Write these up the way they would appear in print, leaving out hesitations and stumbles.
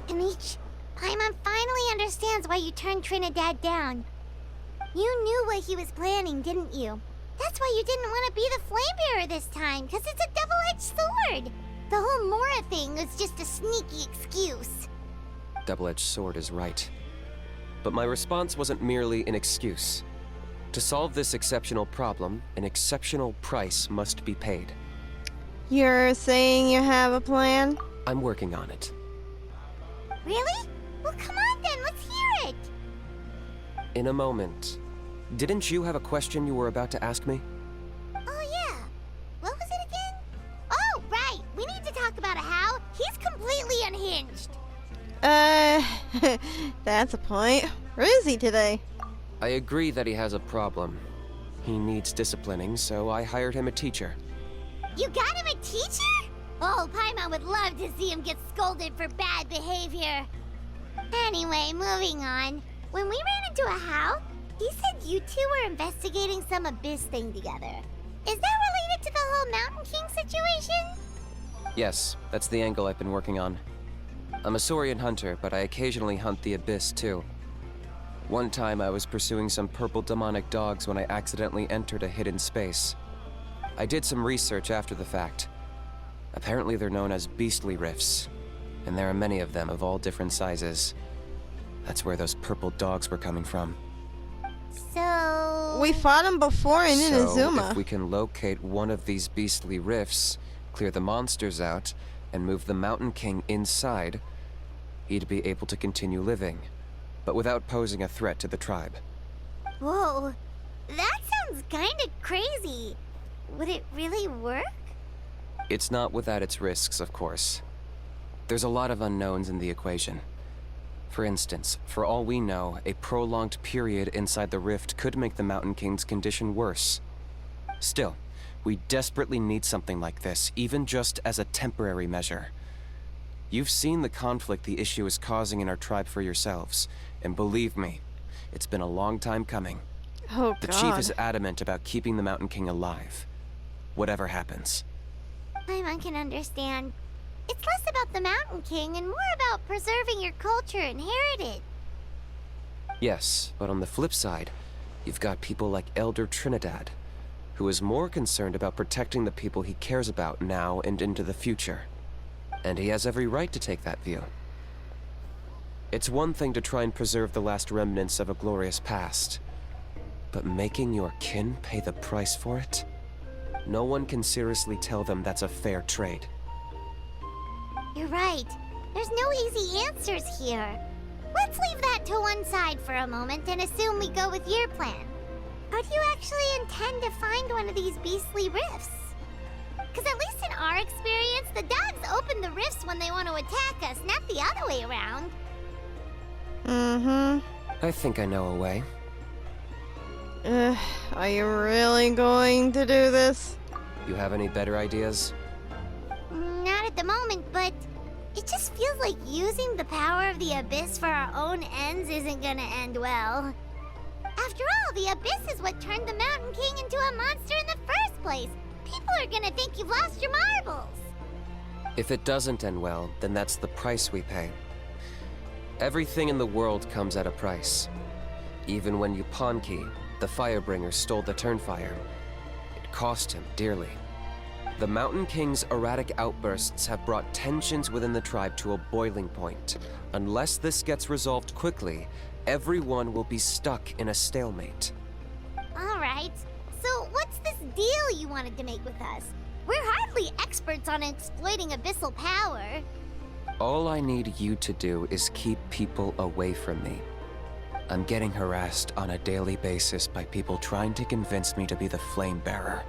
Paimon finally understands why you turned Trinidad down. You knew what he was planning, didn't you? That's why you didn't want to be the Flamebearer this time, because it's a double-edged sword. The whole Mora thing was just a sneaky excuse. Double-edged sword is right. But my response wasn't merely an excuse. To solve this exceptional problem, an exceptional price must be paid. You're saying you have a plan? I'm working on it. Really? Well, come on then, let's hear it! In a moment. Didn't you have a question you were about to ask me? Oh yeah. What was it again? Oh, right! We need to talk about Hao. He's completely unhinged. That's a point. Where is he today? I agree that he has a problem. He needs disciplining, so I hired him a teacher. You got him a teacher? Oh, Paimon would love to see him get scolded for bad behavior. Anyway, moving on. When we ran into a Hao, he said you two were investigating some abyss thing together. Is that related to the whole Mountain King situation? Yes, that's the angle I've been working on. I'm a Saurian hunter, but I occasionally hunt the abyss too. One time I was pursuing some purple demonic dogs when I accidentally entered a hidden space. I did some research after the fact. Apparently they're known as beastly rifts, and there are many of them of all different sizes. That's where those purple dogs were coming from. So... We fought him before in So, Inazuma. if we can locate one of these beastly rifts, clear the monsters out, and move the Mountain King inside, he'd be able to continue living, but without posing a threat to the tribe. Whoa, that sounds kinda crazy. Would it really work? It's not without its risks, of course. There's a lot of unknowns in the equation. For instance, for all we know, a prolonged period inside the rift could make the Mountain King's condition worse. Still, we desperately need something like this, even just as a temporary measure. You've seen the conflict the issue is causing in our tribe for yourselves, and believe me, it's been a long time coming. Oh, The God. chief is adamant about keeping the Mountain King alive, whatever happens. Paimon can understand. It's less about the Mountain King and more about preserving your culture and heritage. Yes, but on the flip side, you've got people like Elder Trinidad, who is more concerned about protecting the people he cares about now and into the future. And he has every right to take that view. It's one thing to try and preserve the last remnants of a glorious past, but making your kin pay the price for it? No one can seriously tell them that's a fair trade. You're right. There's no easy answers here. Let's leave that to one side for a moment and assume we go with your plan. How do you actually intend to find one of these beastly rifts? Because at least in our experience, the dogs open the rifts when they want to attack us, not the other way around. I think I know a way. Are you really going to do this? You have any better ideas? Not at the moment, but it just feels like using the power of the Abyss for our own ends isn't gonna end well. After all, the Abyss is what turned the Mountain King into a monster in the first place. People are gonna think you've lost your marbles. If it doesn't end well, then that's the price we pay. Everything in the world comes at a price. Even when Yupanqui, the Firebringer, stole the Turnfire, it cost him dearly. The Mountain King's erratic outbursts have brought tensions within the tribe to a boiling point. Unless this gets resolved quickly, everyone will be stuck in a stalemate. Alright, so what's this deal you wanted to make with us? We're hardly experts on exploiting abyssal power. All I need you to do is keep people away from me. I'm getting harassed on a daily basis by people trying to convince me to be the flame bearer.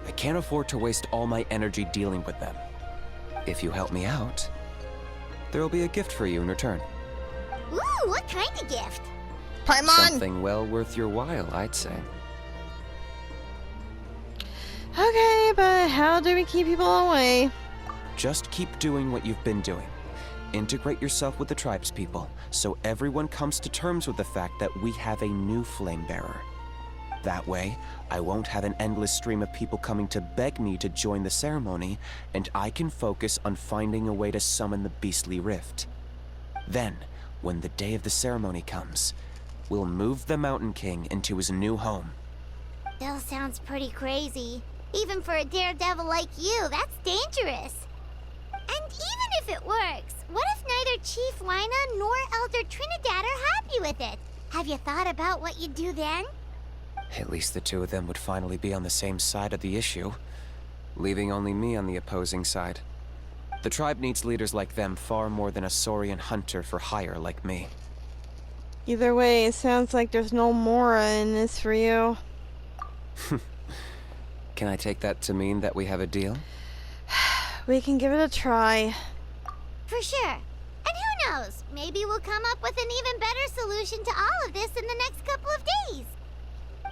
I can't afford to waste all my energy dealing with them. If you help me out, there'll be a gift for you in return. Ooh, what kind of gift? Paimon! Something well worth your while, I'd say. Okay, but how do we keep people away? Just keep doing what you've been doing. Integrate yourself with the tribespeople, so everyone comes to terms with the fact that we have a new flame bearer. That way, I won't have an endless stream of people coming to beg me to join the ceremony, and I can focus on finding a way to summon the beastly rift. Then, when the day of the ceremony comes, we'll move the Mountain King into his new home. Still sounds pretty crazy. Even for a daredevil like you, that's dangerous. And even if it works, what if neither Chief Lina nor Elder Trinidad are happy with it? Have you thought about what you'd do then? At least the two of them would finally be on the same side of the issue, leaving only me on the opposing side. The tribe needs leaders like them far more than a Saurian hunter for hire like me. Either way, it sounds like there's no Mora in this for you. Can I take that to mean that we have a deal? We can give it a try. For sure. And who knows? Maybe we'll come up with an even better solution to all of this in the next couple of days.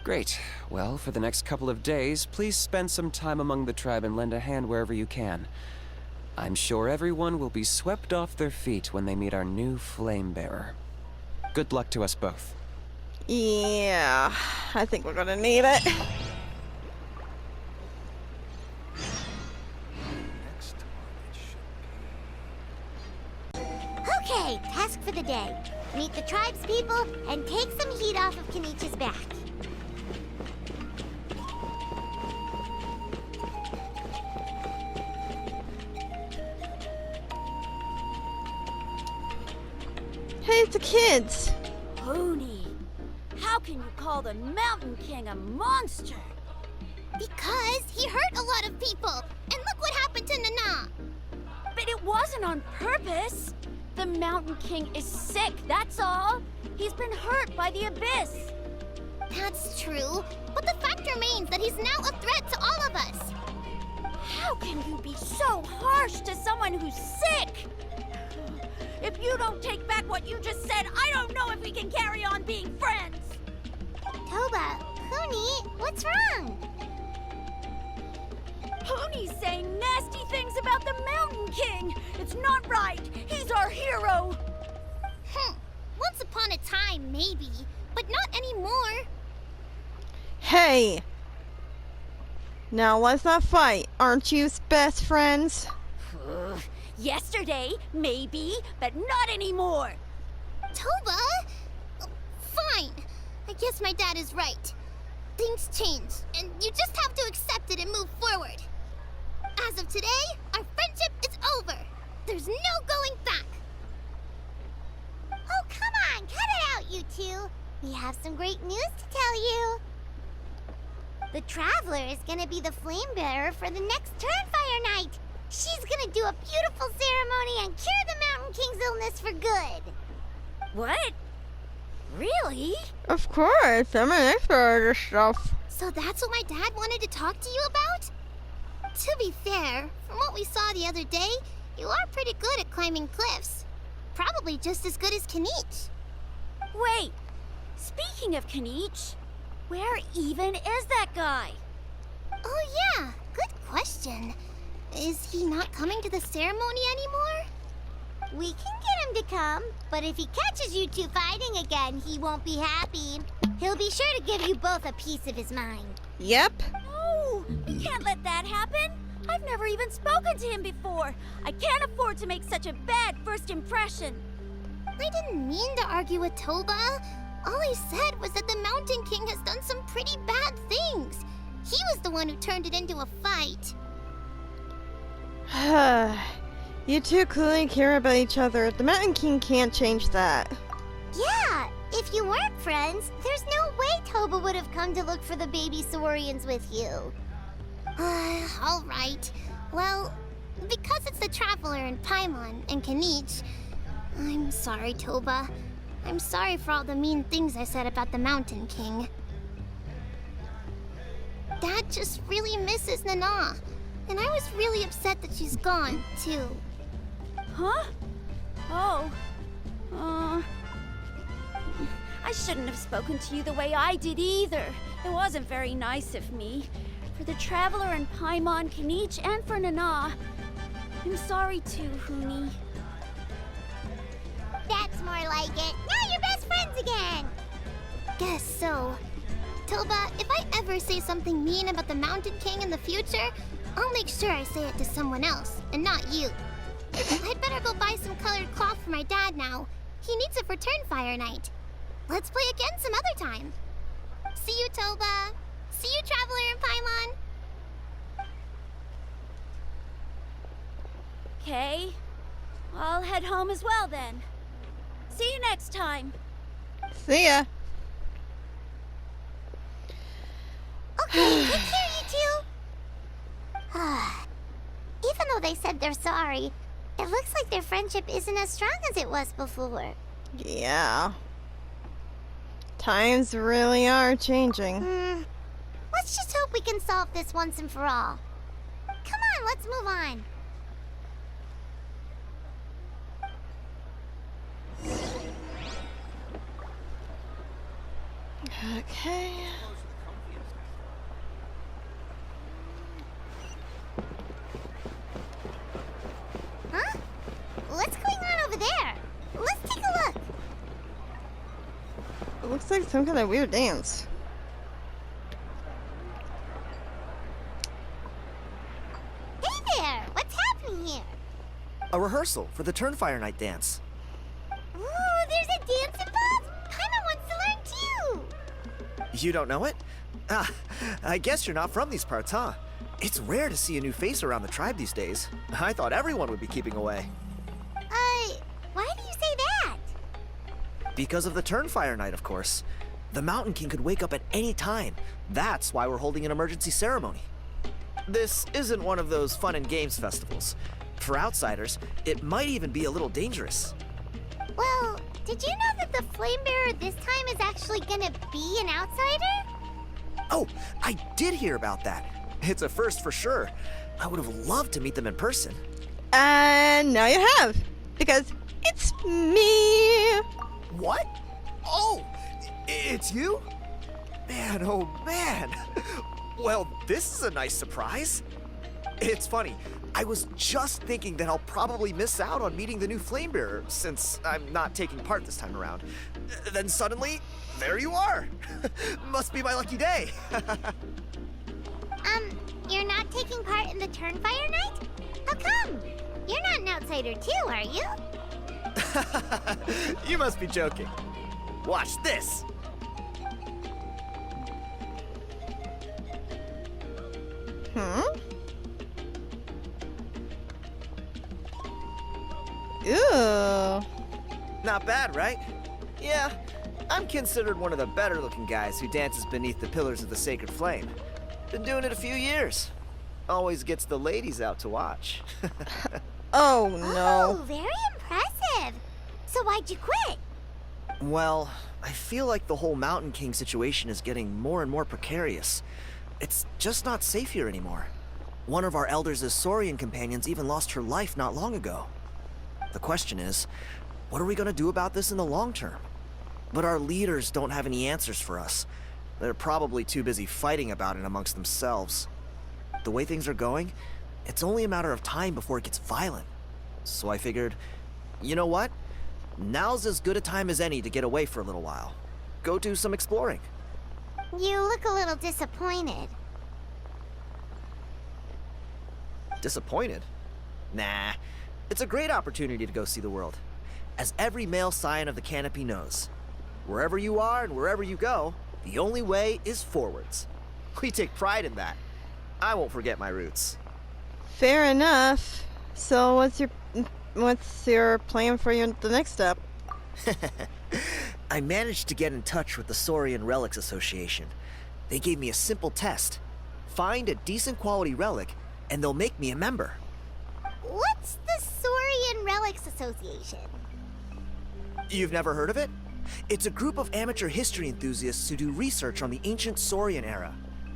Great. Well, for the next couple of days, please spend some time among the tribe and lend a hand wherever you can. I'm sure everyone will be swept off their feet when they meet our new flame bearer. Good luck to us both. Yeah, I think we're gonna need it. Okay, task for the day. Meet the tribe's people and take some heat off of Kenichi's back. Hey, it's the kids. Pony, how can you call the Mountain King a monster? Because he hurt a lot of people. And look what happened to Nana. But it wasn't on purpose. The Mountain King is sick, that's all. He's been hurt by the abyss. That's true. But the fact remains that he's now a threat to all of us. How can you be so harsh to someone who's sick? If you don't take back what you just said, I don't know if we can carry on being friends. Toba, Kuni, what's wrong? Pony's saying nasty things about the Mountain King. It's not right. He's our hero. Once upon a time, maybe. But not anymore. Hey! Now let's not fight. Aren't you best friends? Yesterday, maybe, but not anymore. Toba? Fine. I guess my dad is right. Things change, and you just have to accept it and move forward. As of today, our friendship is over. There's no going back. Oh, come on, cut it out, you two. We have some great news to tell you. The Traveler is gonna be the flame bearer for the next Turnfire night. She's gonna do a beautiful ceremony and cure the Mountain King's illness for good. What? Really? Of course, I'm an expert at this stuff. So that's what my dad wanted to talk to you about? To be fair, from what we saw the other day, you are pretty good at climbing cliffs. Probably just as good as Kanich. Wait, speaking of Kanich, where even is that guy? Oh yeah, good question. Is he not coming to the ceremony anymore? We can get him to come, but if he catches you two fighting again, he won't be happy. He'll be sure to give you both a piece of his mind. Yep. No, we can't let that happen. I've never even spoken to him before. I can't afford to make such a bad first impression. I didn't mean to argue with Toba. All I said was that the Mountain King has done some pretty bad things. He was the one who turned it into a fight. You two clearly care about each other. The Mountain King can't change that. Yeah, if you weren't friends, there's no way Toba would have come to look for the baby Saurians with you. All right. Well, because it's the Traveler and Paimon and Kanich, I'm sorry, Toba. I'm sorry for all the mean things I said about the Mountain King. Dad just really misses Nana, and I was really upset that she's gone, too. Huh? Oh. I shouldn't have spoken to you the way I did either. It wasn't very nice of me. For the Traveler and Paimon, Kanich, and for Nana. I'm sorry too, Huni. That's more like it. Now you're best friends again. Guess so. Toba, if I ever say something mean about the Mountain King in the future, I'll make sure I say it to someone else, and not you. I'd better go buy some colored cloth for my dad now. He needs it for Turnfire night. Let's play again some other time. See you, Toba. See you, Traveler and Paimon. Okay. I'll head home as well then. See you next time. See ya. Okay, take care, you two. Even though they said they're sorry, it looks like their friendship isn't as strong as it was before. Yeah. Times really are changing. Let's just hope we can solve this once and for all. Come on, let's move on. Okay. Huh? What's going on over there? Let's take a look. It looks like some kind of weird dance. Hey there! What's happening here? A rehearsal for the Turnfire Night dance. Ooh, there's a dance involved? Paimon wants to learn too! You don't know it? Ah, I guess you're not from these parts, huh? It's rare to see a new face around the tribe these days. I thought everyone would be keeping away. Why do you say that? Because of the Turnfire Night, of course. The Mountain King could wake up at any time. That's why we're holding an emergency ceremony. This isn't one of those fun and games festivals. For outsiders, it might even be a little dangerous. Well, did you know that the Flame Bearer this time is actually gonna be an outsider? Oh, I did hear about that. It's a first for sure. I would have loved to meet them in person. And now you have. Because it's me. What? Oh, it's you? Man, oh man. Well, this is a nice surprise. It's funny. I was just thinking that I'll probably miss out on meeting the new Flamebearer since I'm not taking part this time around. Then suddenly, there you are. Must be my lucky day. You're not taking part in the Turnfire Night? How come? You're not an outsider too, are you? You must be joking. Watch this. Ooh. Not bad, right? Yeah, I'm considered one of the better looking guys who dances beneath the pillars of the sacred flame. Been doing it a few years. Always gets the ladies out to watch. Oh no. Oh, very impressive. So why'd you quit? Well, I feel like the whole Mountain King situation is getting more and more precarious. It's just not safe here anymore. One of our elders' Saurian companions even lost her life not long ago. The question is, what are we gonna do about this in the long term? But our leaders don't have any answers for us. They're probably too busy fighting about it amongst themselves. The way things are going, it's only a matter of time before it gets violent. So I figured, you know what? Now's as good a time as any to get away for a little while. Go do some exploring. You look a little disappointed. Disappointed? Nah. It's a great opportunity to go see the world. As every male scion of the canopy knows, wherever you are and wherever you go, the only way is forwards. We take pride in that. I won't forget my roots. Fair enough. So what's your plan for the next step? I managed to get in touch with the Saurian Relics Association. They gave me a simple test. Find a decent quality relic, and they'll make me a member. What's the Saurian Relics Association? You've never heard of it? It's a group of amateur history enthusiasts who do research on the ancient Saurian era.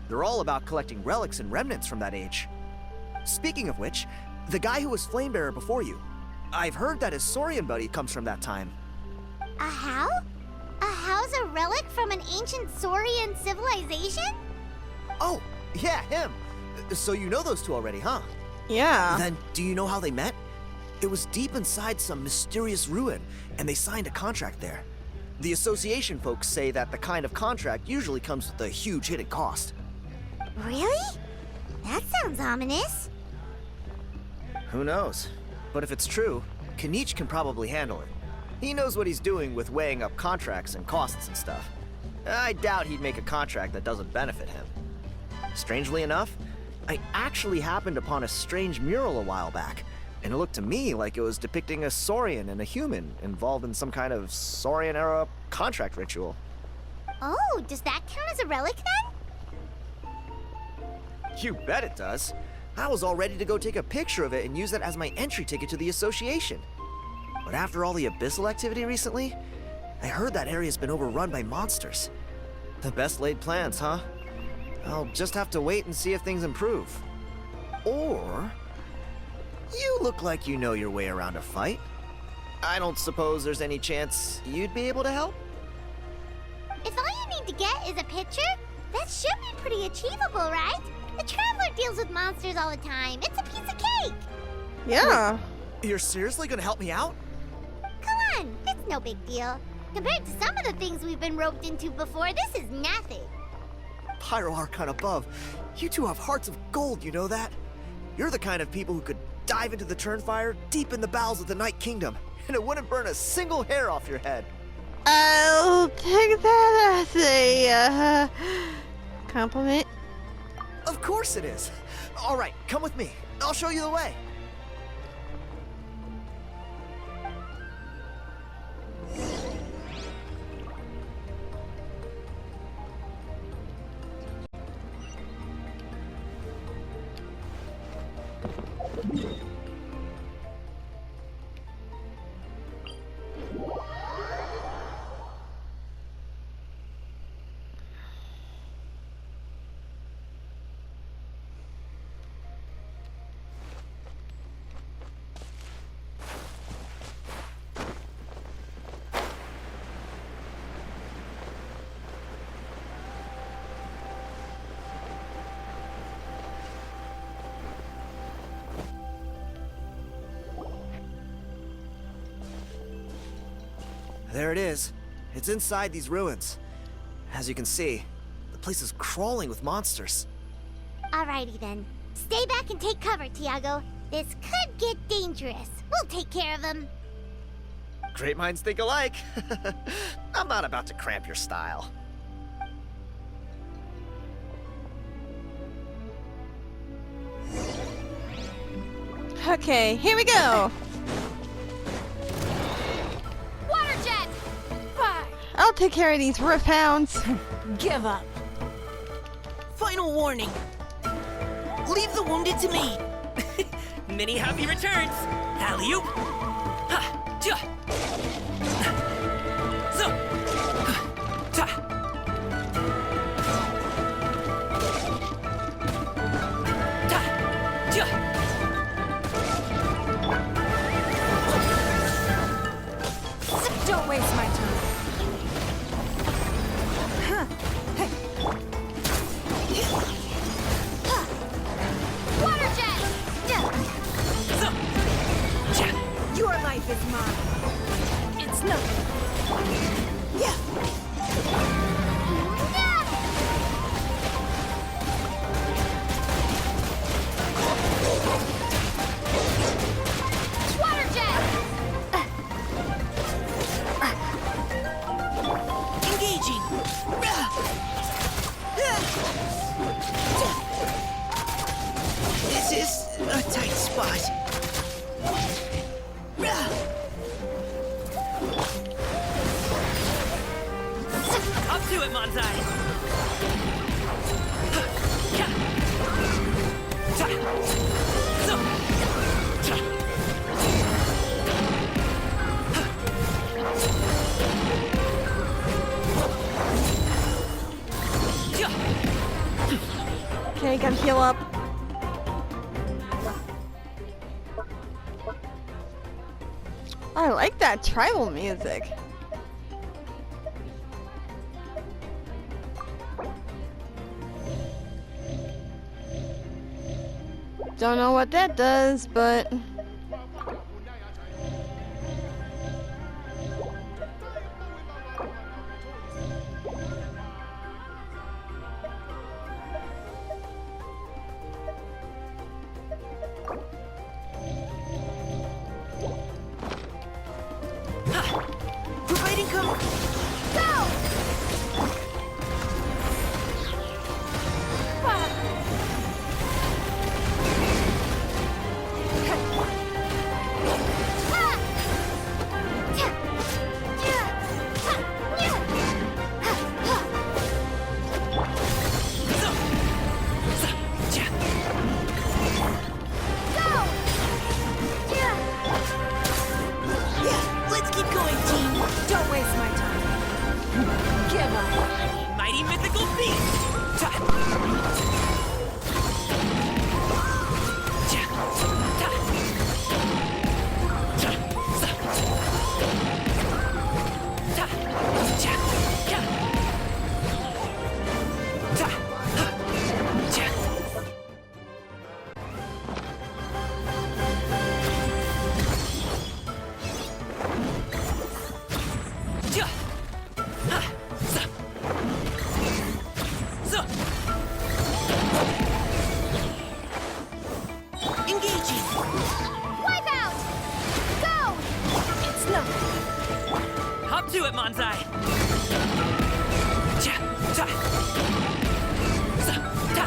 They're all about collecting relics and remnants from that age. Speaking of which, the guy who was Flamebearer before you, I've heard that his Saurian buddy comes from that time. A how? A how's a relic from an ancient Saurian civilization? Oh, yeah, him. So you know those two already, huh? Yeah. Then, do you know how they met? It was deep inside some mysterious ruin, and they signed a contract there. The association folks say that the kind of contract usually comes with a huge hidden cost. Really? That sounds ominous. Who knows? But if it's true, Kanich can probably handle it. He knows what he's doing with weighing up contracts and costs and stuff. I doubt he'd make a contract that doesn't benefit him. Strangely enough, I actually happened upon a strange mural a while back, and it looked to me like it was depicting a Saurian and a human involved in some kind of Saurian-era contract ritual. Oh, does that count as a relic then? You bet it does. I was all ready to go take a picture of it and use that as my entry ticket to the association. But after all the abyssal activity recently, I heard that area's been overrun by monsters. The best laid plans, huh? I'll just have to wait and see if things improve. Or... you look like you know your way around a fight. I don't suppose there's any chance you'd be able to help? If all you need to get is a picture, that should be pretty achievable, right? The Traveler deals with monsters all the time. It's a piece of cake. Yeah. You're seriously gonna help me out? Come on, it's no big deal. Compared to some of the things we've been roped into before, this is nothing. Pyro Archon above, you two have hearts of gold, you know that? You're the kind of people who could dive into the Turnfire deep in the bowels of the Night Kingdom, and it wouldn't burn a single hair off your head. I'll take that as a compliment. Of course it is. All right, come with me. I'll show you the way. There it is. It's inside these ruins. As you can see, the place is crawling with monsters. Alrighty then. Stay back and take cover, Tiago. This could get dangerous. We'll take care of them. Great minds think alike. I'm not about to cramp your style. Okay, here we go. Water jet! Fire! I'll take care of these roof hounds. Give up. Final warning. Leave the wounded to me. Many happy returns. Alley-oop. Ha! Ja! So! Ta! Ta! Ja! Don't waste my time. Water jet! So! Ja! Your life is mine. It's nothing. Yeah! Water jet! Engaging! This is a tight spot. Up to it, Manzai! Okay, gotta heal up. I like that tribal music. Don't know what that does, but... Go! Yeah, let's keep going, team. Don't waste my time. Give up. Mighty mythical beast! Ta! Ja! Ta! Ja! Sa! Ta! Ja! Ja! Ta! Ha! Ja! Ja! Ha! Sa! So! Engaging! Wipe out! Go! It's nothing. Hop to it, Manzai! Ja! Ta! Sa! Ta!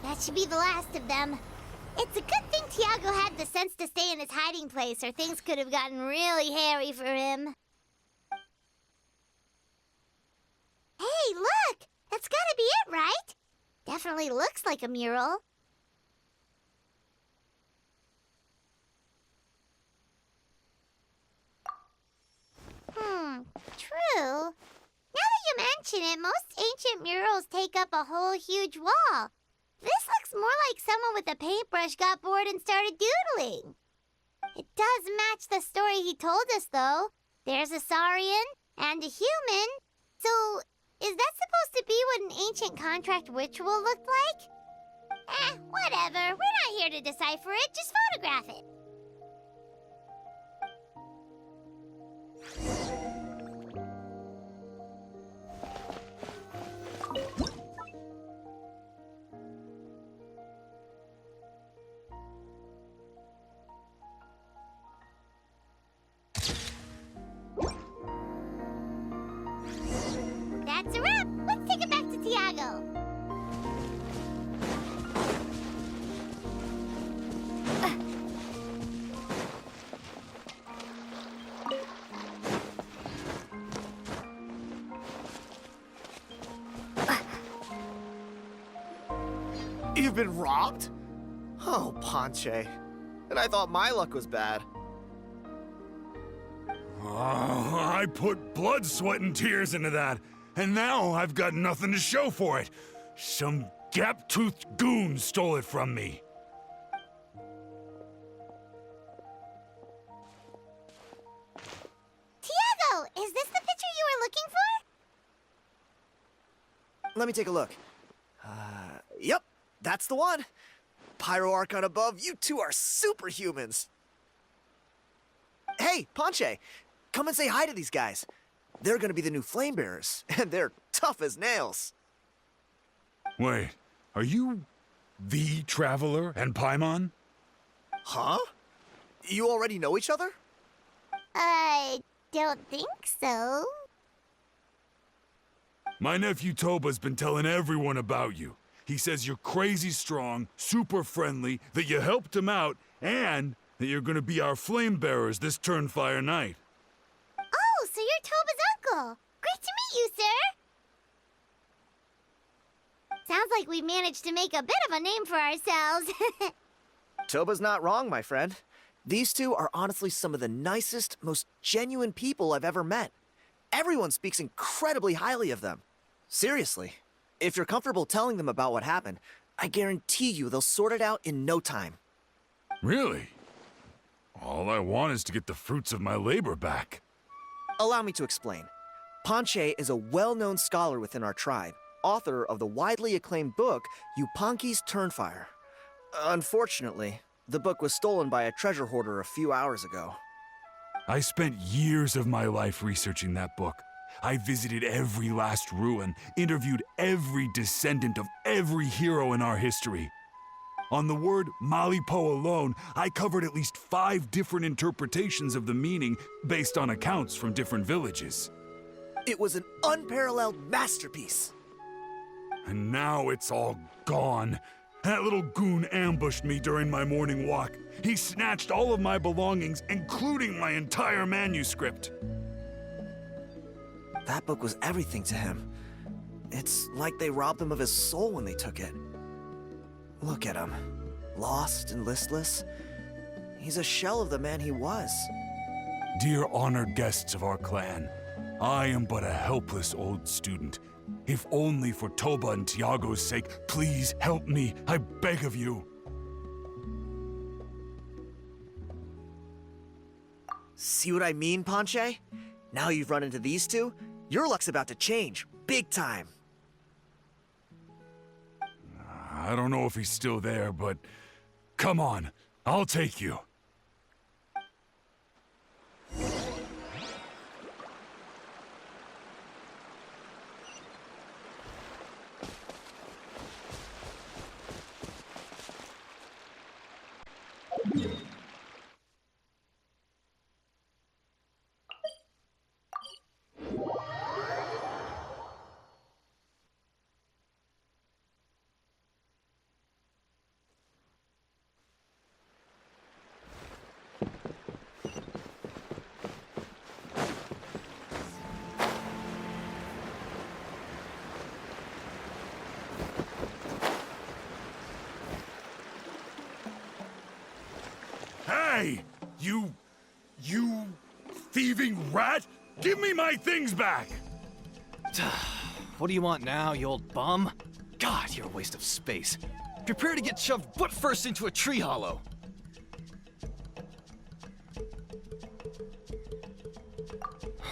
That should be the last of them. It's a good thing Tiago had the sense to stay in his hiding place, or things could have gotten really hairy for him. Hey, look! That's gotta be it, right? Definitely looks like a mural. True. Now that you mention it, most ancient murals take up a whole huge wall. This looks more like someone with a paintbrush got bored and started doodling. It does match the story he told us, though. There's a Saurian and a human. So, is that supposed to be what an ancient contract ritual looked like? Whatever. We're not here to decipher it. Just photograph it. That's a wrap. Let's take it back to Tiago. You've been robbed? Oh, Ponche. And I thought my luck was bad. Oh, I put blood, sweat, and tears into that, and now I've got nothing to show for it. Some gap-toothed goon stole it from me. Tiago, is this the picture you were looking for? Let me take a look. Yep, that's the one. Pyro Archon above, you two are superhumans. Hey, Ponche, come and say hi to these guys. They're gonna be the new flame bearers, and they're tough as nails. Wait, are you the Traveler and Paimon? Huh? You already know each other? I don't think so. My nephew Toba's been telling everyone about you. He says you're crazy strong, super friendly, that you helped him out, and that you're gonna be our flame bearers this Turnfire night. Oh, so you're Toba's uncle. Great to meet you, sir. Sounds like we managed to make a bit of a name for ourselves. Toba's not wrong, my friend. These two are honestly some of the nicest, most genuine people I've ever met. Everyone speaks incredibly highly of them. Seriously. If you're comfortable telling them about what happened, I guarantee you they'll sort it out in no time. Really? All I want is to get the fruits of my labor back. Allow me to explain. Ponche is a well-known scholar within our tribe, author of the widely acclaimed book, Yupanqui's Turnfire. Unfortunately, The book was stolen by a treasure hoarder a few hours ago. I spent years of my life researching that book. I visited every last ruin, interviewed every descendant of every hero in our history. On the word Malipo alone, I covered at least 5 different interpretations of the meaning based on accounts from different villages. It was an unparalleled masterpiece. And now it's all gone. That little goon ambushed me during my morning walk. He snatched all of my belongings, including my entire manuscript. That book was everything to him. It's like they robbed him of his soul when they took it. Look at him. Lost and listless. He's a shell of the man he was. Dear honored guests of our clan, I am but a helpless old student. If only for Toba and Tiago's sake, please help me, I beg of you. See what I mean, Ponche? Now you've run into these two, your luck's about to change, big time. I don't know if he's still there, but come on, I'll take you. Hey! You thieving rat! Give me my things back! What do you want now, you old bum? God, you're a waste of space. Prepare to get shoved butt first into a tree hollow.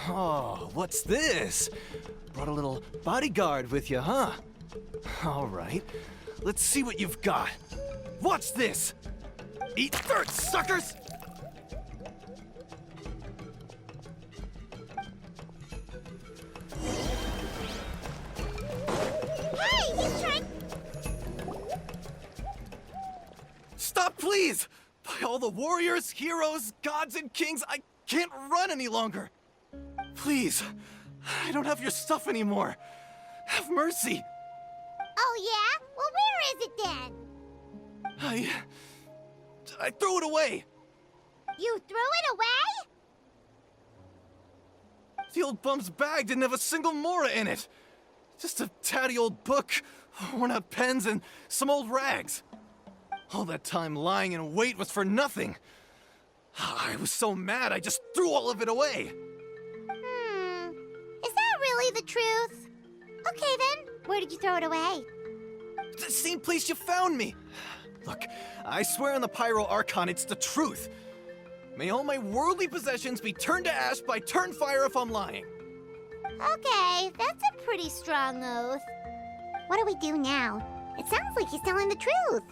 Oh, what's this? Brought a little bodyguard with you, huh? All right, let's see what you've got. What's this? Eat dirt, suckers! Hey, he's trying. Stop, please! By all the warriors, heroes, gods, and kings, I can't run any longer. Please, I don't have your stuff anymore. Have mercy. Oh, yeah? Well, where is it then? I threw it away. You threw it away? The old bum's bag didn't have a single mora in it. Just a tatty old book, worn out pens, and some old rags. All that time lying in wait was for nothing. I was so mad, I just threw all of it away. Is that really the truth? Okay then, where did you throw it away? The same place you found me. Look, I swear on the Pyro Archon it's the truth. May all my worldly possessions be turned to ash by Turnfire if I'm lying. Okay, that's a pretty strong oath. What do we do now? It sounds like he's telling the truth.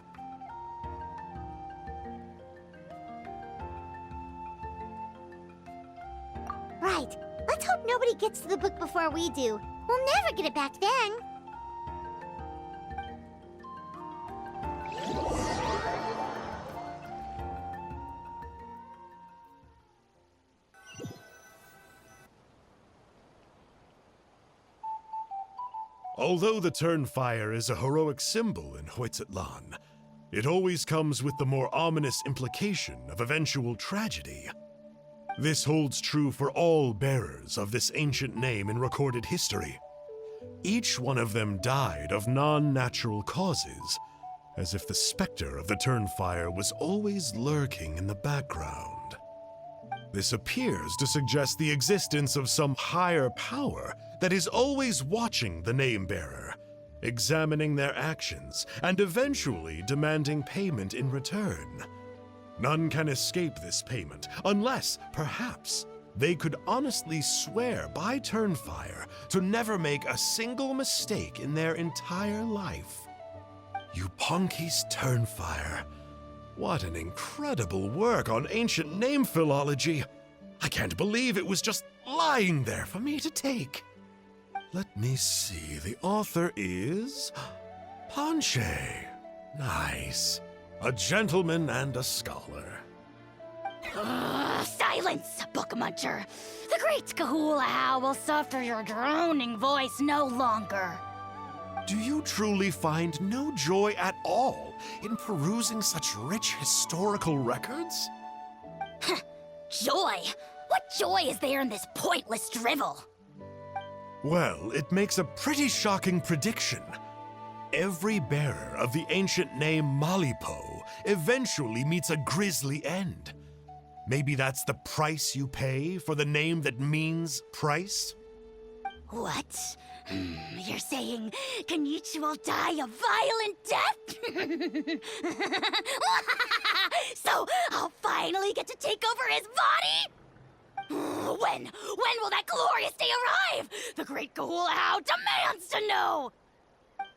Right. Let's hope nobody gets to the book before we do. We'll never get it back then. Although the Turnfire is a heroic symbol in Huitzatlan, it always comes with the more ominous implication of eventual tragedy. This holds true for all bearers of this ancient name in recorded history. Each one of them died of non-natural causes, as if the specter of the Turnfire was always lurking in the background. This appears to suggest the existence of some higher power that is always watching the name-bearer, examining their actions, and eventually demanding payment in return. None can escape this payment, unless, perhaps, they could honestly swear by Turnfire to never make a single mistake in their entire life. You Ponky's Turnfire. What an incredible work on ancient name philology. I can't believe it was just lying there for me to take. Let me see. The author is Ponche. Nice. A gentleman and a scholar. Silence, book muncher. The great Kahulahow will suffer your droning voice no longer. Do you truly find no joy at all in perusing such rich historical records? Joy? What joy is there in this pointless drivel? Well, it makes a pretty shocking prediction. Every bearer of the ancient name Malipo eventually meets a grisly end. Maybe that's the price you pay for the name that means price? What? You're saying Kenichi will die a violent death? So I'll finally get to take over his body? When will that glorious day arrive? The great Kahulahow demands to know!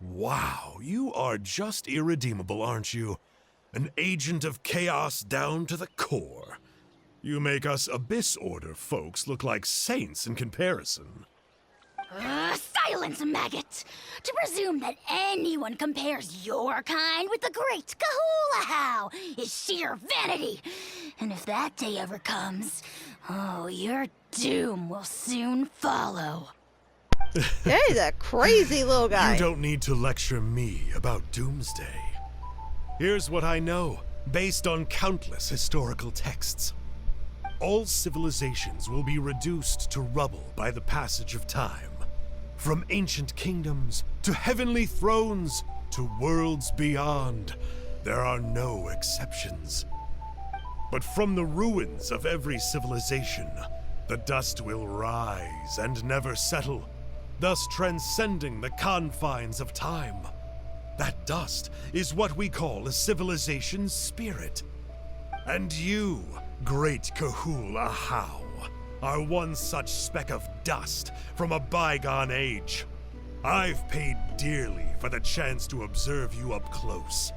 Wow, you are just irredeemable, aren't you? An agent of chaos down to the core. You make us Abyss Order folks look like saints in comparison. Silence, maggot! To presume that anyone compares your kind with the great Kahulahow is sheer vanity. And if that day ever comes, oh, your doom will soon follow. Yeah, he's a crazy little guy. You don't need to lecture me about Doomsday. Here's what I know, based on countless historical texts. All civilizations will be reduced to rubble by the passage of time. From ancient kingdoms, to heavenly thrones, to worlds beyond, there are no exceptions. But from the ruins of every civilization, the dust will rise and never settle, thus transcending the confines of time. That dust is what we call a civilization's spirit. And you, great Kahulahow, are one such speck of dust from a bygone age. I've paid dearly for the chance to observe you up close.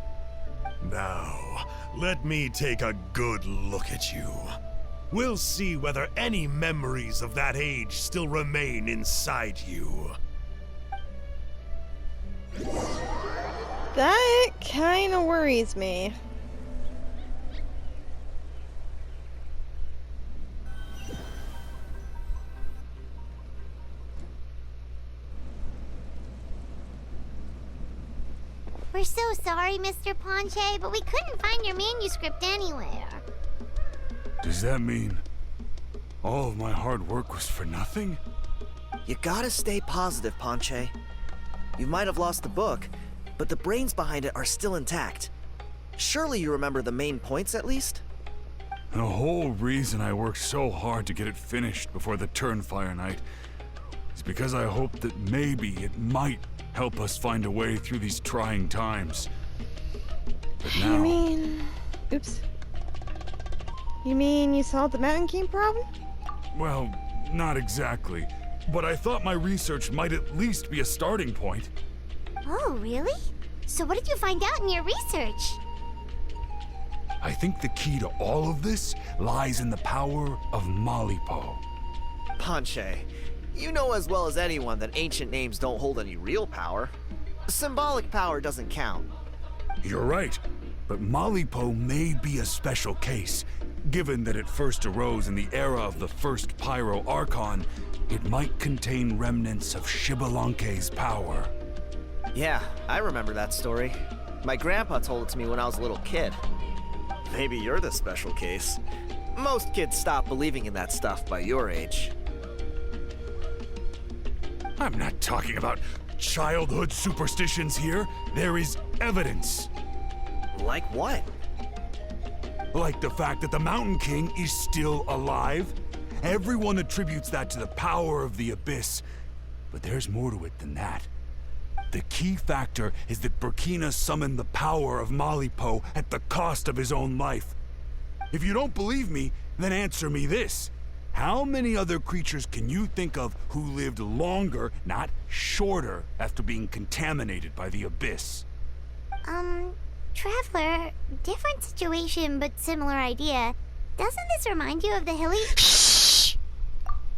Now, let me take a good look at you. We'll see whether any memories of that age still remain inside you. That kind of worries me. We're so sorry, Mr. Ponche, but we couldn't find your manuscript anywhere. Does that mean all of my hard work was for nothing? You gotta stay positive, Ponche. You might have lost the book, but the brains behind it are still intact. Surely you remember the main points at least? The whole reason I worked so hard to get it finished before the Turnfire night is because I hoped that maybe it might help us find a way through these trying times. But now... Oops. You mean you solved the Mountain King problem? Well, not exactly. But I thought my research might at least be a starting point. Oh, really? So what did you find out in your research? I think the key to all of this lies in the power of Malipo. Ponche, you know as well as anyone that ancient names don't hold any real power. Symbolic power doesn't count. You're right, but Malipo may be a special case. Given that it first arose in the era of the first Pyro Archon, it might contain remnants of Shibalanke's power. Yeah, I remember that story. My grandpa told it to me when I was a little kid. Maybe you're the special case. Most kids stop believing in that stuff by your age. I'm not talking about childhood superstitions here. There is evidence. Like what? Like the fact that the Mountain King is still alive. Everyone attributes that to the power of the Abyss. But there's more to it than that. The key factor is that Burkina summoned the power of Malipo at the cost of his own life. If you don't believe me, then answer me this. How many other creatures can you think of who lived longer, not shorter, after being contaminated by the Abyss? Traveler, different situation but similar idea. Doesn't this remind you of the hilly...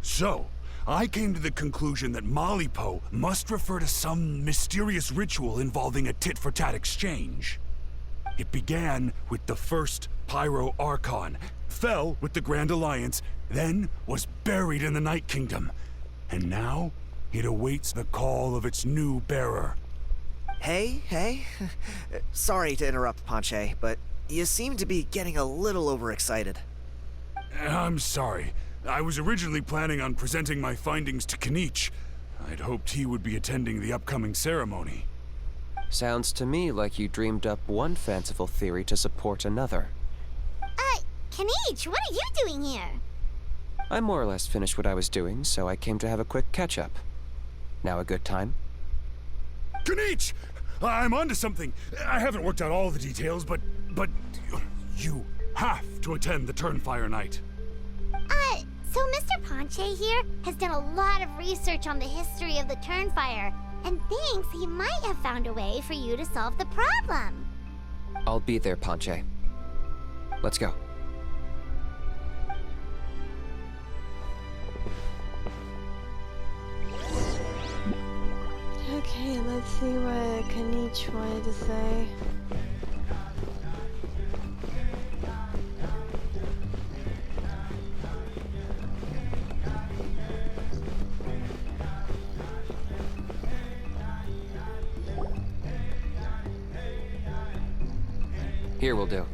So, I came to the conclusion that Malipo must refer to some mysterious ritual involving a tit-for-tat exchange. It began with the first Pyro Archon, fell with the Grand Alliance, then was buried in the Night Kingdom. And now, it awaits the call of its new bearer. Hey. Sorry to interrupt, Ponche, but you seem to be getting a little overexcited. I'm sorry. I was originally planning on presenting my findings to Kinich. I'd hoped he would be attending the upcoming ceremony. Sounds to me like you dreamed up one fanciful theory to support another. Kinich, what are you doing here? I more or less finished what I was doing, so I came to have a quick catch-up. Now a good time? Kinich! I'm onto something. I haven't worked out all the details, but you have to attend the Turnfire night. So Mr. Ponche here has done a lot of research on the history of the Turnfire, and thinks he might have found a way for you to solve the problem. I'll be there, Ponche. Let's go. Okay, let's see what Kinich wanted to say. Here will do.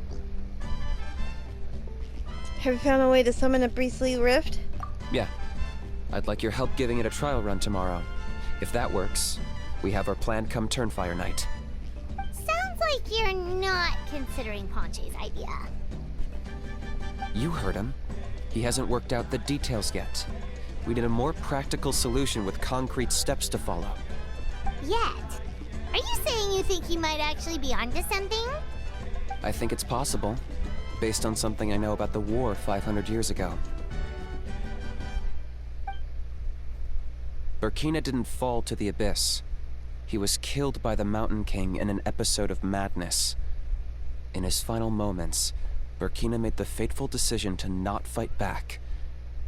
Have you found a way to summon a Priestly Rift? Yeah. I'd like your help giving it a trial run tomorrow. If that works, we have our plan come Turnfire night. Sounds like you're not considering Ponche's idea. You heard him. He hasn't worked out the details yet. We need a more practical solution with concrete steps to follow. Yet? Are you saying you think he might actually be onto something? I think it's possible, based on something I know about the war 500 years ago. Burkina didn't fall to the abyss. He was killed by the Mountain King in an episode of madness. In his final moments, Burkina made the fateful decision to not fight back,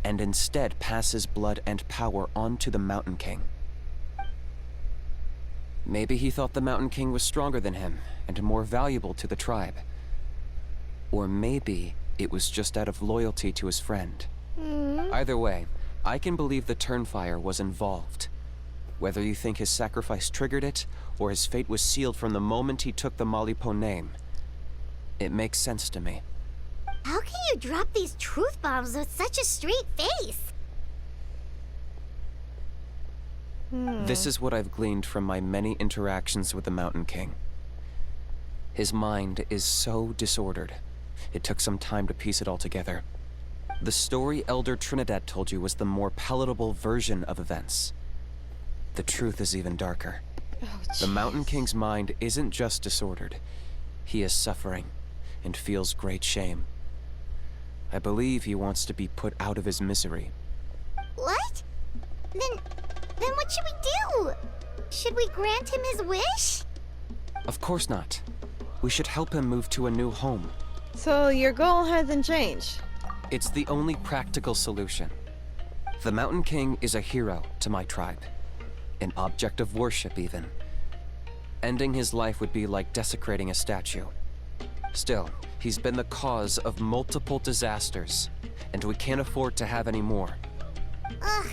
and instead pass his blood and power on to the Mountain King. Maybe he thought the Mountain King was stronger than him, and more valuable to the tribe. Or maybe it was just out of loyalty to his friend. Either way, I can believe the Turnfire was involved. Whether you think his sacrifice triggered it, or his fate was sealed from the moment he took the Malipo name, it makes sense to me. How can you drop these truth bombs with such a straight face? This is what I've gleaned from my many interactions with the Mountain King. His mind is so disordered. It took some time to piece it all together. The story Elder Trinidad told you was the more palatable version of events. The truth is even darker. The Mountain King's mind isn't just disordered. He is suffering and feels great shame. I believe he wants to be put out of his misery. What? Then what should we do? Should we grant him his wish? Of course not. We should help him move to a new home. So your goal hasn't changed? It's the only practical solution. The Mountain King is a hero to my tribe. An object of worship, even. Ending his life would be like desecrating a statue. Still, he's been the cause of multiple disasters, and we can't afford to have any more. Ugh.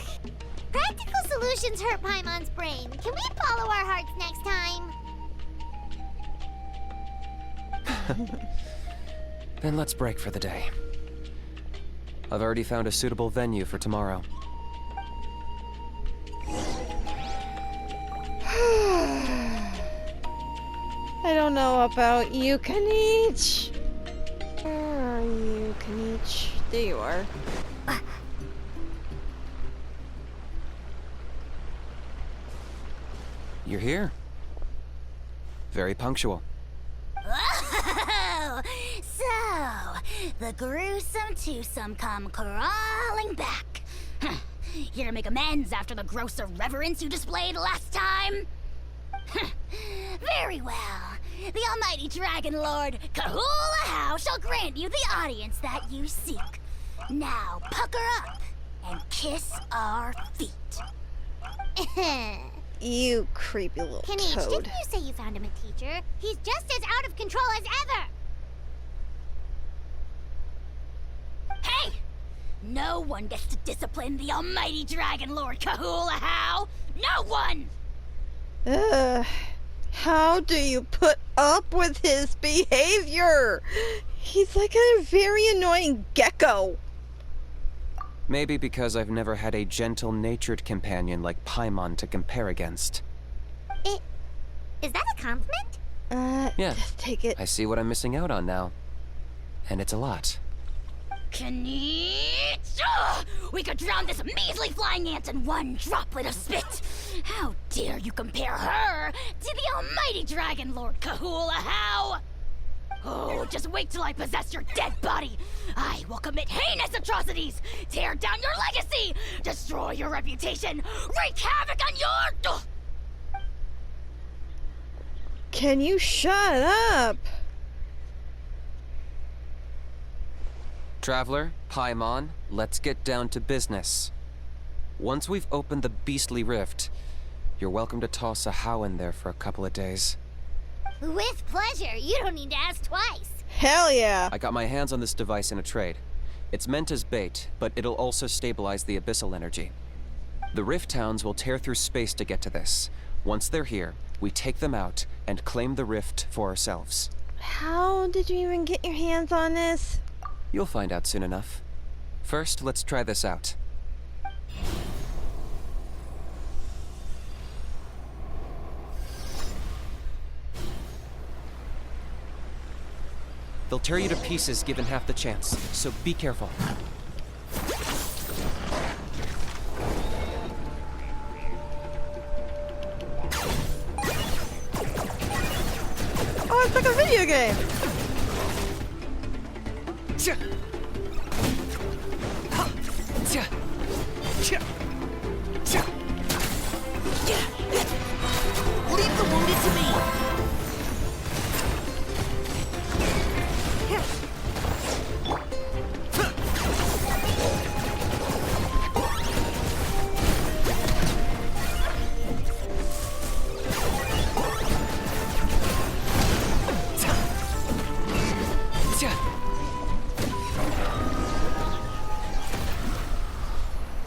Practical solutions hurt Paimon's brain. Can we follow our hearts next time? Then let's break for the day. I've already found a suitable venue for tomorrow. I don't know about you, Kinich. Where are you, Kinich? There you are. You're here. Very punctual. Oh, so the gruesome twosome come crawling back. Here to make amends after the gross irreverence you displayed last time? Very well. the almighty Dragon Lord, Kahula shall grant you the audience that you seek. Now, pucker up and kiss our feet. You creepy little Kinich, toad. didn't you say you found him a teacher? He's just as out of control as ever! Hey! No one gets to discipline the almighty Dragon Lord Kahula. No one! Ugh. How do you put up with his behavior? He's like a very annoying gecko. Maybe because I've never had a gentle-natured companion like Paimon to compare against. Is that a compliment? Yeah. Just take it. I see what I'm missing out on now. And it's a lot. Kinich! Ugh! We could drown this measly flying ant in one droplet of spit! How dare you compare her to the almighty Dragon Lord Kahula? Oh, just wait till I possess your dead body! I will commit heinous atrocities! Tear down your legacy! Destroy your reputation! Wreak havoc on your... Can you shut up? Traveler, Paimon, let's get down to business. Once we've opened the beastly rift, you're welcome to toss a how in there for a couple of days. With pleasure. You don't need to ask twice. Hell yeah. I got my hands on this device in a trade. It's meant as bait, but it'll also stabilize the abyssal energy. The rift towns will tear through space to get to this. Once they're here, we take them out and claim the rift for ourselves. How did you even get your hands on this? You'll find out soon enough. First, let's try this out. They'll tear you to pieces given half the chance, so be careful. Oh, it's like a video game. Leave the wounded to me.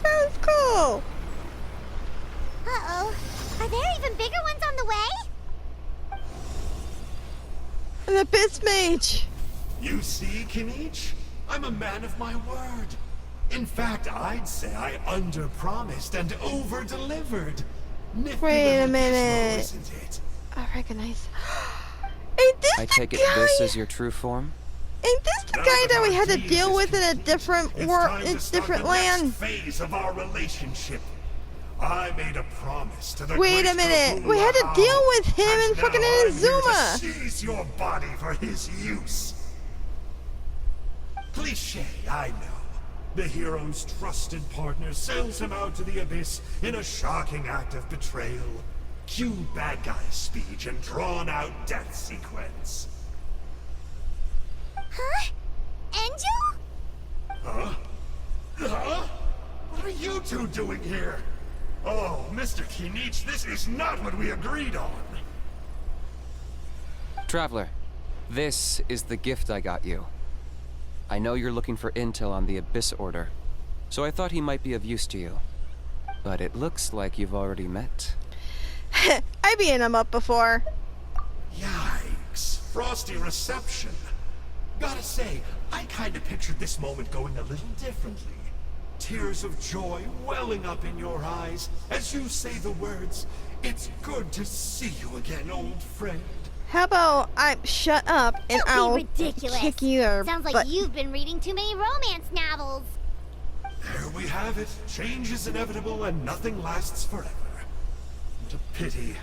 Sounds cool. Uh-oh. Are there even bigger ones on the way? An abyss mage. You see, Kinich? I'm a man of my word. In fact, I'd say I under-promised and over-delivered. Nifty Wait a little minute. gizmo, isn't it? I recognize. Ain't this I the take it guy? this is your true form? Ain't this the Now guy that we our had to deed deal is with in a complete, different it's world, time to in start different the land? next phase of our relationship. I made a promise to the Wait a great minute. Kahula We had to Hao, deal with him and in fucking now I'm here to Inazuma. seize your body for his use. Cliché, I know. The hero's trusted partner sells him out to the abyss in a shocking act of betrayal. Cue bad guy speech and drawn-out death sequence. Huh? Angel? Huh? Huh? What are you two doing here? Oh, Mr. Kinich, this is not what we agreed on. Traveler, this is the gift I got you. I know you're looking for intel on the Abyss Order, so I thought he might be of use to you. But it looks like you've already met. I beat him up before. Yikes. Frosty reception. Gotta say, I kinda pictured this moment going a little differently. Tears of joy welling up in your eyes as you say the words, "It's good to see you again, old friend." How about I shut up and Don't I'll be ridiculous. kick your Sounds like butt. you've been reading too many romance novels. There we have it. Change is inevitable and nothing lasts forever. What a pity.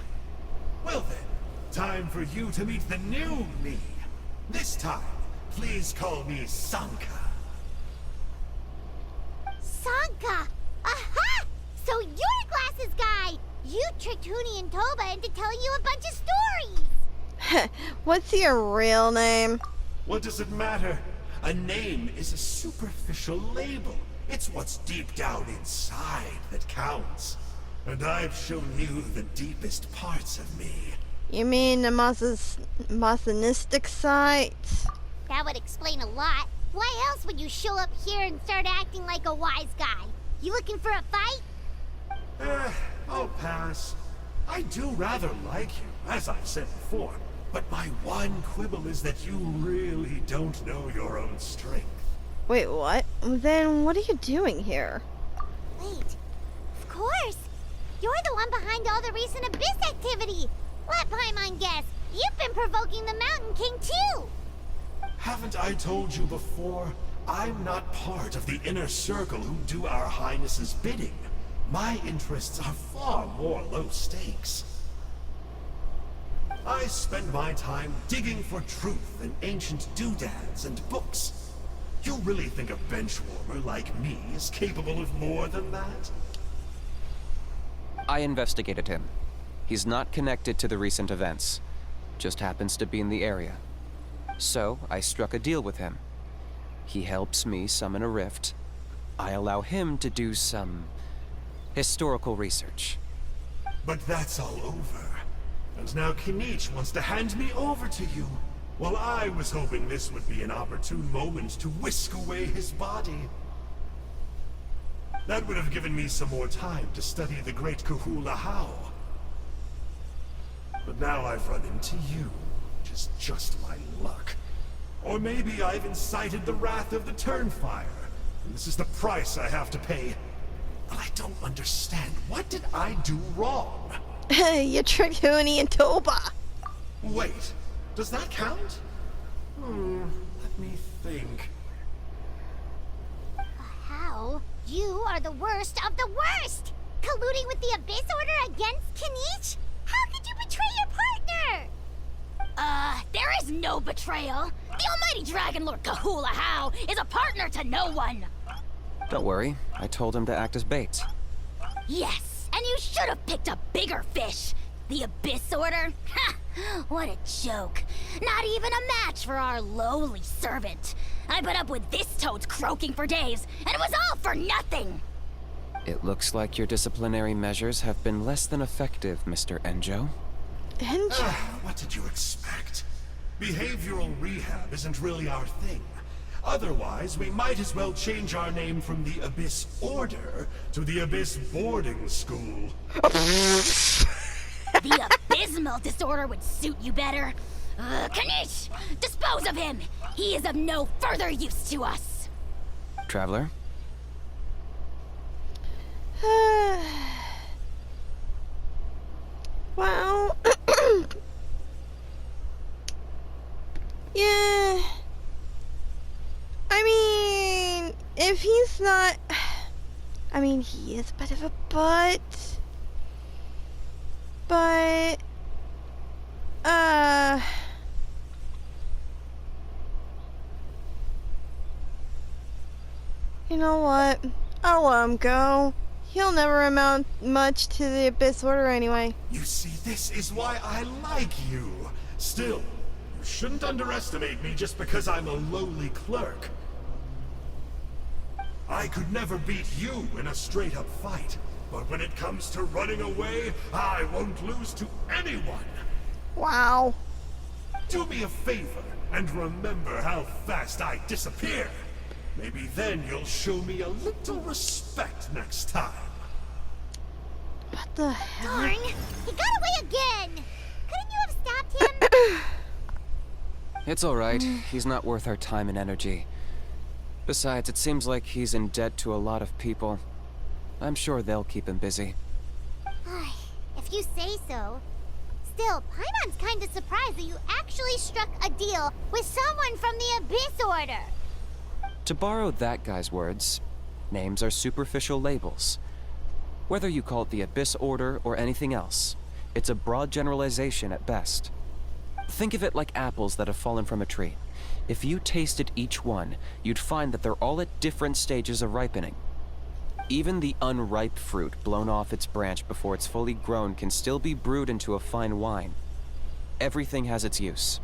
Well then, time for you to meet the new me. This time, please call me Sanka. Sanka! Aha! So you're the glasses guy! You tricked Huni and Toba into telling you a bunch of stories! What's your real name? What does it matter? A name is a superficial label. It's what's deep down inside that counts. And I've shown you the deepest parts of me. You mean the masonistic side? That would explain a lot. Why else would you show up here and start acting like a wise guy? You looking for a fight? I'll pass. I do rather like you, as I've said before. But my one quibble is that you really don't know your own strength. Wait, what? Then what are you doing here? Wait, of course. You're the one behind all the recent Abyss activity. Let Paimon guess. You've been provoking the Mountain King too. Haven't I told you before? I'm not part of the inner circle who do our highnesses' bidding. My interests are far more low stakes. I spend my time digging for truth in ancient doodads and books. You really think a benchwarmer like me is capable of more than that? I investigated him. He's not connected to the recent events. Just happens to be in the area. So, I struck a deal with him. He helps me summon a rift. I allow him to do some historical research. But that's all over. And now Kinich wants to hand me over to you. Well, I was hoping this would be an opportune moment to whisk away his body. That would have given me some more time to study the great Kahula How. But now I've run into you, which is just my luck. Or maybe I've incited the wrath of the Turnfire, and this is the price I have to pay. But I don't understand. What did I do wrong? You tricked Huni and Toba. Wait, does that count? Let me think. How? You are the worst of the worst! Colluding with the Abyss Order against Kinich? How could you betray your partner? There is no betrayal. The almighty Dragon Lord Kahula How is a partner to no one. Don't worry, I told him to act as bait. Yes, and you should have picked a bigger fish. The Abyss Order? Ha! What a joke. Not even a match for our lowly servant. I put up with this toad's croaking for days, and it was all for nothing. It looks like your disciplinary measures have been less than effective, Mr. Enjo. Enjo? What did you expect? Behavioral rehab isn't really our thing. Otherwise, we might as well change our name from the Abyss Order to the Abyss Boarding School. The abysmal disorder would suit you better. Kanish! Dispose of him! He is of no further use to us! Traveler? Well... yeah... I mean... if he's not... I mean, he is a bit of a butt... But... You know what? I'll let him go. He'll never amount much to the Abyss Order anyway. You see, this is why I like you. Still, you shouldn't underestimate me just because I'm a lowly clerk. I could never beat you in a straight-up fight. But when it comes to running away, I won't lose to anyone. Wow. Do me a favor and remember how fast I disappear. Maybe then you'll show me a little respect next time. What the hell? Darn! He got away again! Couldn't you have stopped him? It's alright. He's not worth our time and energy. Besides, it seems like he's in debt to a lot of people. I'm sure they'll keep him busy. If you say so. Still, Paimon's kinda surprised that you actually struck a deal with someone from the Abyss Order. To borrow that guy's words, names are superficial labels. Whether you call it the Abyss Order or anything else, it's a broad generalization at best. Think of it like apples that have fallen from a tree. If you tasted each one, you'd find that they're all at different stages of ripening. Even the unripe fruit blown off its branch before it's fully grown can still be brewed into a fine wine. Everything has its use.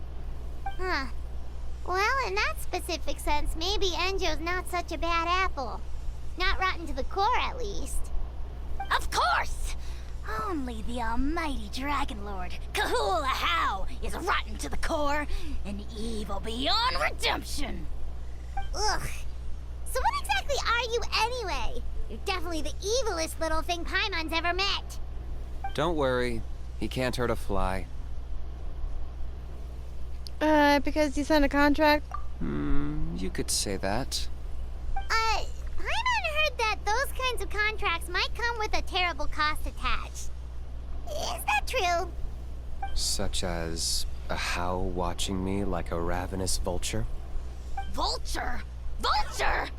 Huh. Well, in that specific sense, maybe Enjo's not such a bad apple. Not rotten to the core, at least. Of course! Only the almighty Dragon Lord, Kahula How, is rotten to the core and evil beyond redemption. Ugh. So what exactly are you anyway? You're definitely the evilest little thing Paimon's ever met. Don't worry, he can't hurt a fly. Because you signed a contract? You could say that. Paimon heard that those kinds of contracts might come with a terrible cost attached. Is that true? Such as a How watching me like a ravenous vulture? Vulture? Vulture!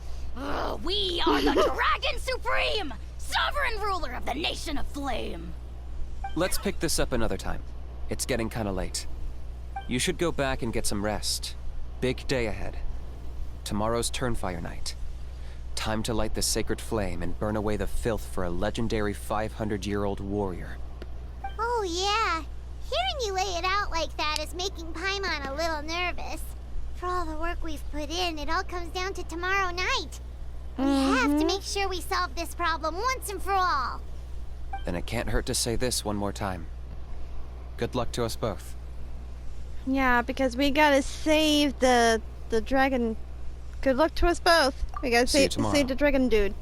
We are the Dragon Supreme! Sovereign ruler of the Nation of Flame! Let's pick this up another time. It's getting kinda late. You should go back and get some rest. Big day ahead. Tomorrow's Turnfire night. Time to light the sacred flame and burn away the filth for a legendary 500-year-old warrior. Oh yeah. Hearing you lay it out like that is making Paimon a little nervous. For all the work we've put in, it all comes down to tomorrow night. We have to make sure we solve this problem once and for all. Then it can't hurt to say this one more time. Good luck to us both. Yeah, because we gotta save the dragon. Good luck to us both. We gotta See you save tomorrow. the dragon dude.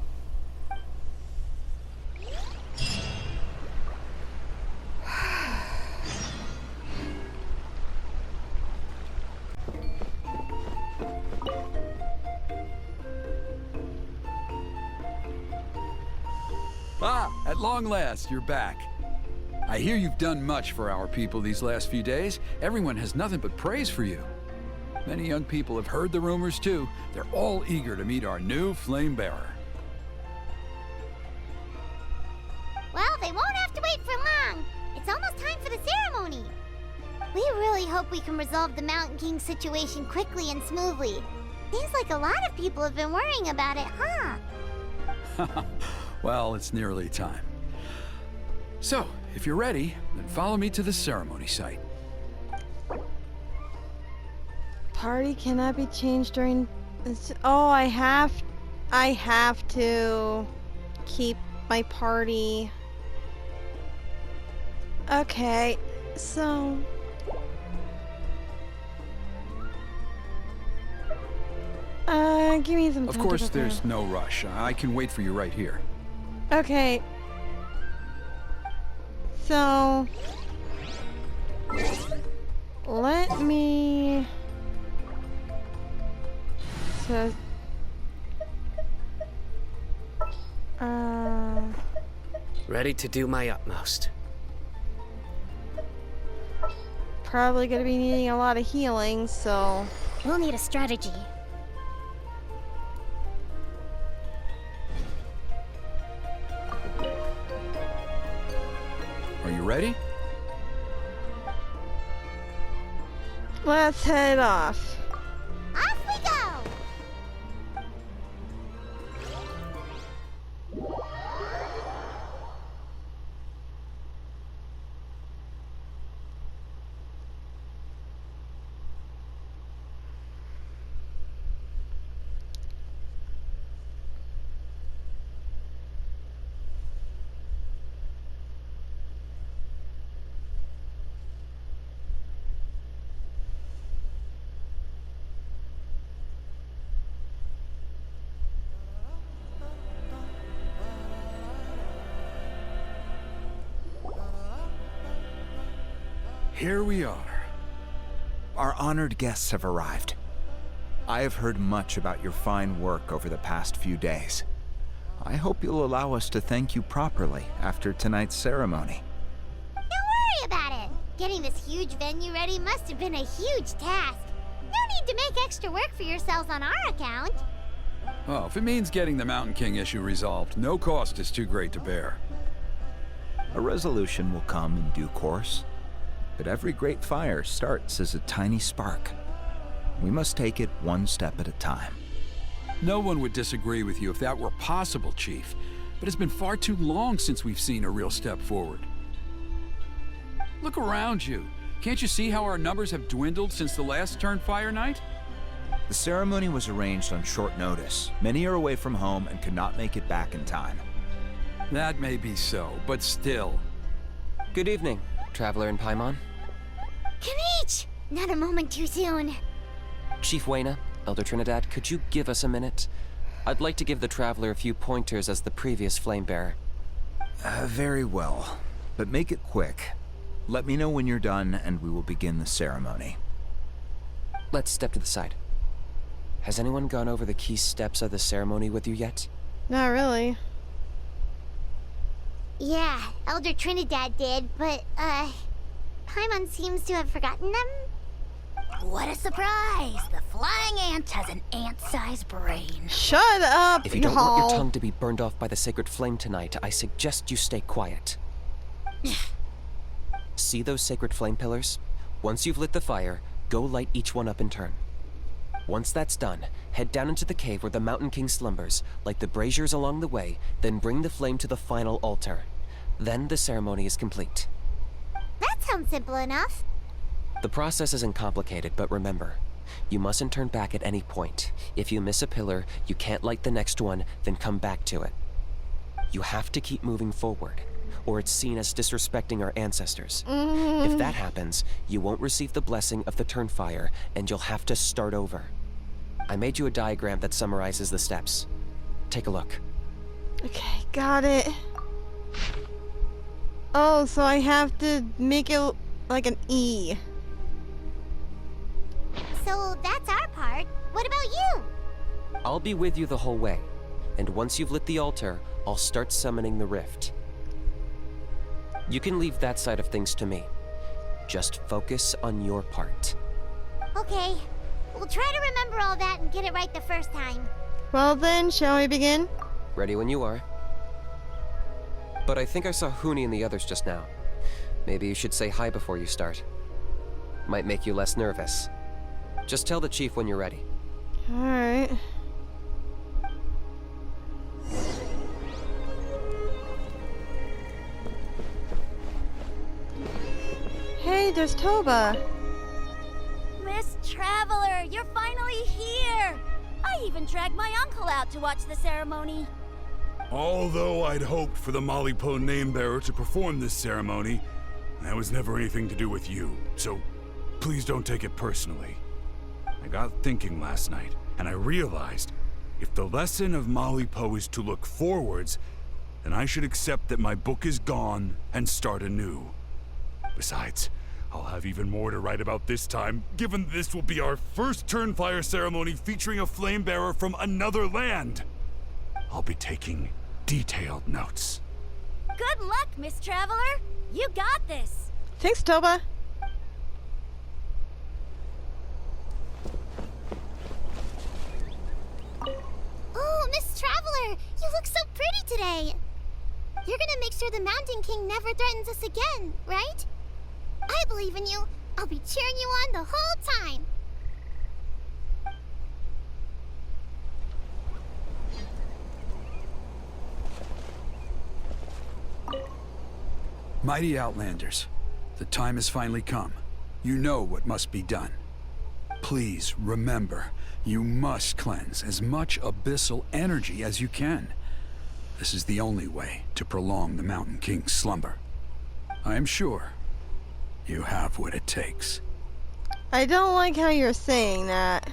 Ah, at long last, you're back. I hear you've done much for our people these last few days. Everyone has nothing but praise for you. Many young people have heard the rumors too. They're all eager to meet our new flame bearer. Well, they won't have to wait for long. It's almost time for the ceremony. We really hope we can resolve the Mountain King situation quickly and smoothly. Seems like a lot of people have been worrying about it, huh? Well, it's nearly time. So, if you're ready, then follow me to the ceremony site. Party cannot be changed during this. Oh, I have to keep my party. Okay, so give me some time Of to course, prepare. there's no rush. I can wait for you right here. Okay. So let me Ready to do my utmost. probably gonna be needing a lot of healing, so We'll need a strategy. Are you ready? let's head off. Off we go! Here we are. Our honored guests have arrived. I have heard much about your fine work over the past few days. I hope you'll allow us to thank you properly after tonight's ceremony. Don't worry about it. Getting this huge venue ready must have been a huge task. No need to make extra work for yourselves on our account. Oh, if it means getting the Mountain King issue resolved, no cost is too great to bear. A resolution will come in due course, but every great fire starts as a tiny spark. We must take it one step at a time. No one would disagree with you if that were possible, Chief, but it's been far too long since we've seen a real step forward. Look around you. Can't you see how our numbers have dwindled since the last Turnfire night? The ceremony was arranged on short notice. Many are away from home and could not make it back in time. That may be so, but still. Good evening, Traveler in Paimon. Kanichi! Not a moment too soon. Chief Wayna, Elder Trinidad, could you give us a minute? I'd like to give the Traveler a few pointers as the previous Flamebearer. Very well, but make it quick. Let me know when you're done and we will begin the ceremony. Let's step to the side. Has anyone gone over the key steps of the ceremony with you yet? Not really. Yeah, Elder Trinidad did, but, Paimon seems to have forgotten them. What a surprise! The flying ant has an ant-sized brain. Shut up, If you don't want your tongue to be burned off by the sacred flame tonight, I suggest you stay quiet. See those sacred flame pillars? Once you've lit the fire, go light each one up in turn. Once that's done, head down into the cave where the Mountain King slumbers, light the braziers along the way, then bring the flame to the final altar. Then the ceremony is complete. That sounds simple enough. The process isn't complicated, but remember, you mustn't turn back at any point. If you miss a pillar, you can't light the next one, then come back to it. You have to keep moving forward, or it's seen as disrespecting our ancestors. If that happens, you won't receive the blessing of the Turnfire, and you'll have to start over. I made you a diagram that summarizes the steps. Take a look. Okay, got it. Oh, so I have to make it like an E. So that's our part. What about you? I'll be with you the whole way, and once you've lit the altar, I'll start summoning the rift. You can leave that side of things to me. Just focus on your part. Okay, we'll try to remember all that and get it right the first time. Well then, shall we begin? Ready when you are. But I think I saw Huni and the others just now. Maybe you should say hi before you start. Might make you less nervous. Just tell the chief when you're ready. Alright. Hey, there's Toba. Miss Traveler, you're finally here! I even dragged my uncle out to watch the ceremony. Although I'd hoped for the Malipo name-bearer to perform this ceremony, that was never anything to do with you, so please don't take it personally. I got thinking last night, and I realized if the lesson of Malipo is to look forwards, then I should accept that my book is gone and start anew. Besides, I'll have even more to write about this time, given this will be our first Turnfire ceremony featuring a flame-bearer from another land. I'll be taking detailed notes. Good luck, Miss Traveler! You got this! Thanks, Toba. Oh, Miss Traveler, you look so pretty today. You're gonna make sure the Mountain King never threatens us again, right? I believe in you. I'll be cheering you on the whole time. Mighty Outlanders, the time has finally come. You know what must be done. Please remember, you must cleanse as much abyssal energy as you can. This is the only way to prolong the Mountain King's slumber. I am sure you have what it takes. I don't like how you're saying that.